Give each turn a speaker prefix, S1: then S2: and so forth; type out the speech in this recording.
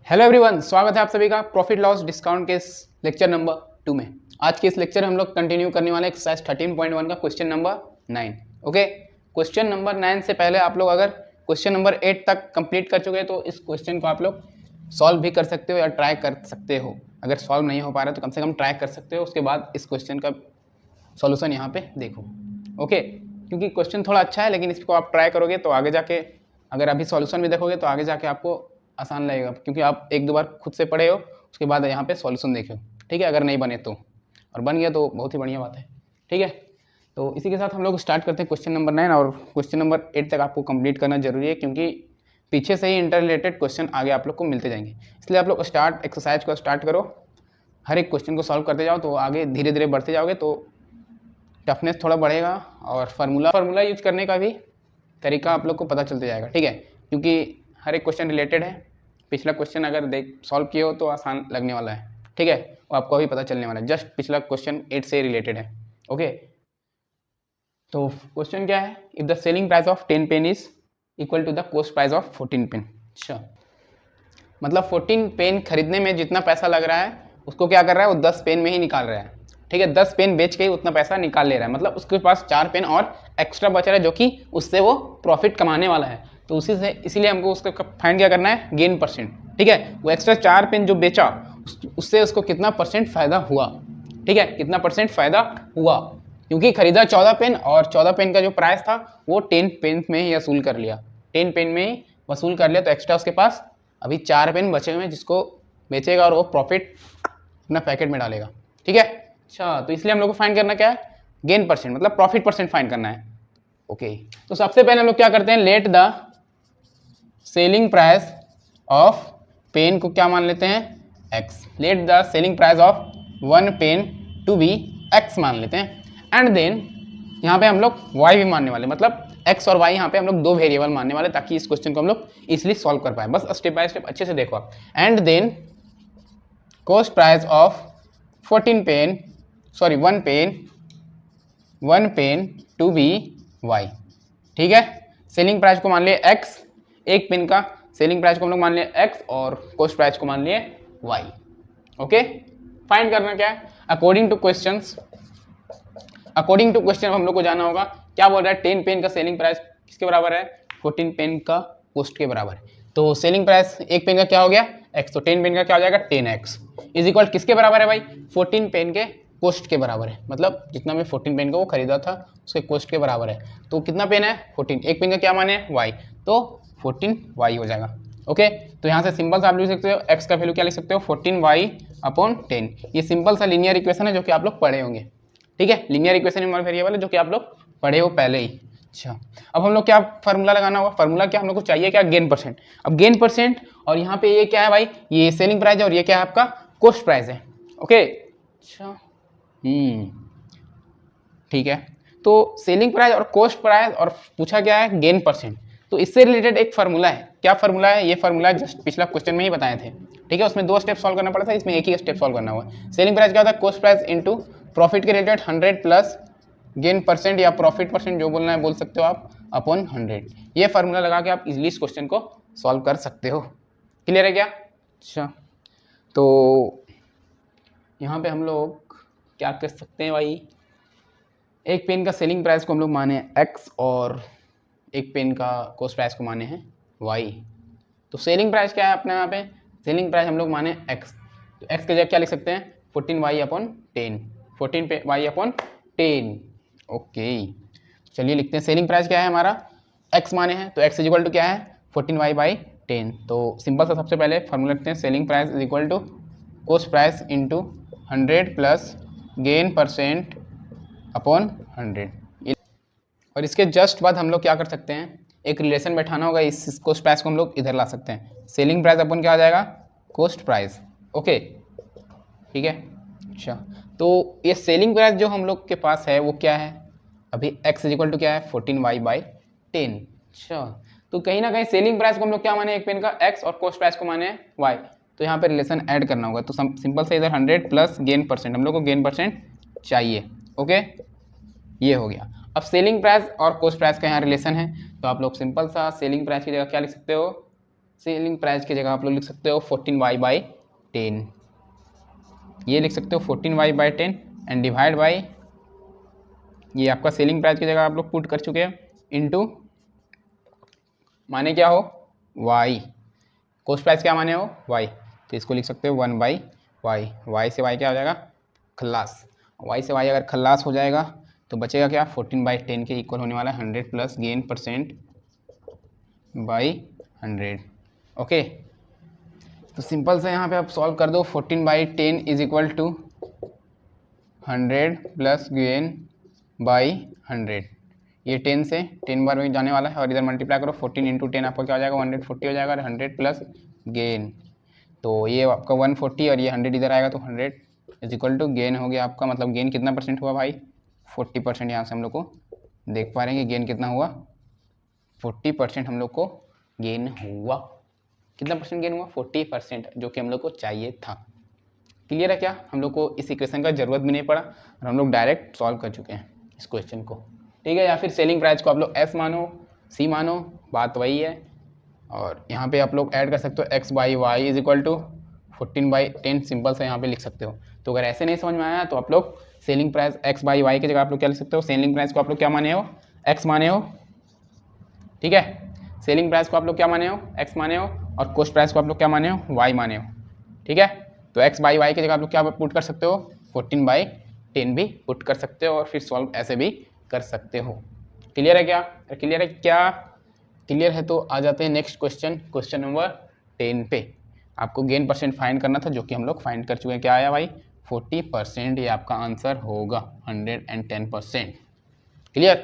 S1: Hello everyone, स्वागत है आप सभी का प्रॉफिट लॉस डिस्काउंट के इस लेक्चर नंबर 2 में। आज के इस लेक्चर में हम लोग कंटिन्यू करने वाले एक्सरसाइज 13.1 का question number 9। Okay, question number 9 से पहले आप लोग अगर क्वेश्चन नंबर 8 तक कंप्लीट कर चुके हैं तो इस क्वेश्चन को आप लोग सॉल्व भी कर सकते हो या ट्राई कर सकते हो। अगर सॉल्व नहीं हो पा रहा तो कम से कम ट्राई कर सकते हो, उसके बाद इस क्वेश्चन का सॉल्यूशन यहाँ पे देखो। ओके, क्योंकि क्वेश्चन थोड़ा अच्छा है, लेकिन इसको आप ट्राई करोगे तो आगे जाके, अगर अभी सॉल्यूशन भी देखोगे तो आगे जाके आपको आसान लगेगा, क्योंकि आप एक दो बार खुद से पढ़े हो, उसके बाद यहाँ पे सॉल्यूशन देखो। ठीक है, अगर नहीं बने तो, और बन गया तो बहुत ही बढ़िया बात है। ठीक है, तो इसी के साथ हम लोग स्टार्ट करते हैं क्वेश्चन नंबर 9, और क्वेश्चन नंबर 8 तक आपको कंप्लीट करना जरूरी है, क्योंकि पीछे से ही इंटर रिलेटेड क्वेश्चन आगे आप लोग को मिलते जाएंगे। इसलिए आप लोग एक्सरसाइज को स्टार्ट करो, हर एक क्वेश्चन को सॉल्व करते जाओ, तो आगे धीरे धीरे बढ़ते जाओगे तो टफनेस थोड़ा बढ़ेगा, और फार्मूला यूज करने का भी तरीका आप लोग को पता चलते जाएगा। ठीक है, क्योंकि हर एक क्वेश्चन रिलेटेड है। पिछला क्वेश्चन अगर सॉल्व किए हो तो आसान लगने वाला है। ठीक है, वो आपको अभी पता चलने वाला है, जस्ट पिछला क्वेश्चन 8 से रिलेटेड है। ओके, तो क्वेश्चन क्या है, if the selling price of 10 pen is equal to the cost price of 14 pen. अच्छा, मतलब 14 पेन खरीदने में जितना पैसा लग रहा है उसको क्या कर रहा है, वो 10 पेन में ही निकाल रहा है। ठीक है, 10 पेन बेच के ही उतना पैसा निकाल ले रहा है, मतलब उसके पास 4 पेन और एक्स्ट्रा बच रहा है, जो कि उससे वो प्रॉफिट कमाने वाला है। तो उसी से इसीलिए हमको उसका फाइंड क्या करना है, गेन परसेंट। ठीक है, वो एक्स्ट्रा 4 पेन जो बेचा उससे उसको कितना परसेंट फायदा हुआ। ठीक है, कितना परसेंट फायदा हुआ, क्योंकि खरीदा 14 पेन और 14 पेन का जो प्राइस था वो 10 पेन में ही वसूल कर लिया, 10 पेन में ही वसूल कर लिया। तो एक्स्ट्रा उसके पास अभी 4 पेन बचे हुए हैं, जिसको बेचेगा और वो प्रॉफिट अपना पैकेट में डालेगा। ठीक है, अच्छा, तो इसलिए हम लोग को फाइंड करना क्या है, गेन परसेंट, मतलब प्रॉफिट परसेंट फाइंड करना है। ओके, तो सबसे पहले हम लोग क्या करते हैं, let the selling price of pen को क्या मान लेते हैं, X. Let the selling price of 1 pen to be X मान लेते हैं, एंड देन यहाँ पे हम लोग वाई भी मानने वाले, मतलब एक्स और वाई यहाँ पे हम लोग 2 वेरिएबल मानने वाले, ताकि इस क्वेश्चन को हम लोग इजिली सॉल्व कर पाए। बस स्टेप बाय स्टेप अच्छे से देखो आप। And then cost price of 14 pen, sorry 1 pen to be Y. ठीक है, सेलिंग प्राइस को मान लिए एक्स, एक पेन का सेलिंग प्राइस को हम लोग मान लिए एक्स, और कॉस्ट प्राइस को मान लिए वाई। ओके, फाइंड करना क्या है, अकॉर्डिंग टू क्वेश्चन हम लोग को जाना होगा। क्या बोल रहा है, 10 पेन का सेलिंग प्राइस किसके बराबर है, 14 पेन का कॉस्ट के बराबर है। तो सेलिंग प्राइस एक पेन का क्या हो गया, एक्स, तो 10 पेन का क्या हो जाएगा, 10x इज इक्वल किसके बराबर है भाई, 14 पेन के कॉस्ट के बराबर है, मतलब जितना मैं 14 पेन का वो खरीदा था उसके कॉस्ट के बराबर है। तो कितना पेन है, 14, एक पेन का क्या माने है, y, तो 14y हो जाएगा। ओके, तो यहाँ से सिंपल सा आप लिख सकते हो, x का वैल्यू क्या लिख सकते हो, 14y/10। ये सिंपल सा लीनियर इक्वेशन है जो कि आप लोग पढ़े होंगे। ठीक है, लीनियर इक्वेशन में वेरिएबल है जो कि आप लोग पढ़े हो पहले ही। अच्छा, अब हम लोग क्या फार्मूला लगाना होगा, फार्मूला क्या हम लोग को चाहिए, क्या, गेन परसेंट। अब गेन परसेंट, और यहाँ पे ये क्या है भाई, ये सेलिंग प्राइस है, और ये क्या है आपका कॉस्ट प्राइस है। ओके, अच्छा, ठीक है, तो सेलिंग प्राइस और कॉस्ट प्राइस, और पूछा क्या है, गेन परसेंट। तो इससे रिलेटेड एक फार्मूला है, क्या फार्मूला है, ये फार्मूला जस्ट पिछला क्वेश्चन में ही बताए थे। ठीक है, उसमें 2 स्टेप सॉल्व करना पड़ा था, इसमें एक ही स्टेप सॉल्व करना हुआ। सेलिंग प्राइस क्या होता है, कॉस्ट प्राइस इंटू प्रॉफिट के रिलेटेड 100 प्लस गेन परसेंट, या प्रॉफिट परसेंट जो बोलना है बोल सकते हो आप, अपॉन 100। ये फार्मूला लगा के आप इजिली इस क्वेश्चन को सॉल्व कर सकते हो। क्लियर है क्या? अच्छा, तो यहाँ पे हम लोग क्या कर सकते हैं भाई, एक पेन का सेलिंग प्राइस को हम लोग माने x, और एक पेन का कॉस्ट प्राइस को माने हैं y। तो सेलिंग प्राइस क्या है अपने यहाँ पे, सेलिंग प्राइस हम लोग माने x, तो x के जगह क्या लिख सकते हैं, 14y/10, 14y/10। ओके, चलिए लिखते हैं, सेलिंग प्राइस क्या है हमारा, x माने हैं, तो x इज इक्वल टू क्या है, 14y/10। तो सिंपल सा सबसे पहले फॉर्मूला लिखते हैं, selling price is equal to cost price into 100 plus gain percent upon 100। और इसके जस्ट बाद हम लोग क्या कर सकते हैं, एक रिलेशन बैठाना होगा, इस कॉस्ट प्राइस को हम लोग इधर ला सकते हैं, सेलिंग प्राइस अपन क्या आ जाएगा, कॉस्ट प्राइस। ओके, ठीक है, अच्छा, तो ये सेलिंग प्राइस जो हम लोग के पास है वो क्या है, अभी x इज इक्वल टू क्या है, 14y/10। अच्छा, तो कहीं ना कहीं सेलिंग प्राइस को हम लोग क्या माने, एक पेन का x, और कॉस्ट प्राइस को माने y। तो यहाँ पे रिलेशन ऐड करना होगा, तो सिंपल से इधर 100 प्लस गेन परसेंट, हम लोग को गेन परसेंट चाहिए। ओके, ये हो गया। अब सेलिंग प्राइस और कॉस्ट प्राइस का यहाँ रिलेशन है, तो आप लोग सिंपल सा सेलिंग प्राइस की जगह क्या लिख सकते हो, सेलिंग प्राइस की जगह आप लोग लिख सकते हो 14y/10, ये लिख सकते हो 14y/10 एंड डिवाइड बाई, ये आपका सेलिंग प्राइस की जगह आप लोग पुट कर चुके हैं, इनटू माने क्या हो y, कॉस्ट प्राइस क्या माने हो y, तो इसको लिख सकते हो 1/y, y से y क्या हो जाएगा खल्लास, y से y अगर खल्लास हो जाएगा तो बचेगा क्या 14/10 के इक्वल होने वाला 100 plus gain percent by 100। Okay, तो सिंपल से यहाँ पे आप सॉल्व कर दो, 14/10 is equal to 100 plus gain by 100, ये 10 से 10 बार में जाने वाला है और इधर मल्टीप्लाई करो, 14 इंटू 10 आपका क्या हो जाएगा 140 हो जाएगा, और 100 प्लस गेन, तो ये आपका 140 और ये 100 इधर आएगा, तो 100 इज इक्वल टू गेन हो गया आपका, मतलब गेन कितना परसेंट हुआ भाई 40%। यहाँ से हम लोग को देख पा रहे हैं कि गेन कितना हुआ 40% हम लोग को गेन हुआ। कितना परसेंट गेन हुआ 40%, जो कि हम लोग को चाहिए था। क्लियर है क्या, हम लोग को इस इक्वेशन का ज़रूरत भी नहीं पड़ा और हम लोग डायरेक्ट सॉल्व कर चुके हैं इस क्वेश्चन को। ठीक है, या फिर सेलिंग प्राइस को आप लोग एस मानो सी मानो, बात वही है। और यहाँ पे आप लोग ऐड कर सकते हो x/y is equal to 14/10, simple से यहाँ पे लिख सकते हो। तो अगर ऐसे नहीं समझ में आया तो आप लोग सेलिंग प्राइस x/y की जगह आप लोग क्या लिख सकते हो, सेलिंग प्राइस को आप लोग क्या माने हो x माने हो, ठीक है, सेलिंग प्राइस को आप लोग क्या माने हो x माने हो, और कॉस्ट प्राइस को आप लोग क्या माने हो y माने हो। ठीक है, तो x/y की जगह आप लोग क्या पुट कर सकते हो 14/10 भी पुट कर सकते हो, और फिर सॉल्व ऐसे भी कर सकते हो। क्लियर है क्या, क्लियर है क्या, क्लियर है तो आ जाते हैं नेक्स्ट क्वेश्चन, क्वेश्चन नंबर 10 पे। आपको गेन परसेंट फाइंड करना था, जो कि हम लोग फाइंड कर चुके हैं। क्या आया भाई 40%, ये आपका आंसर होगा 110%। क्लियर।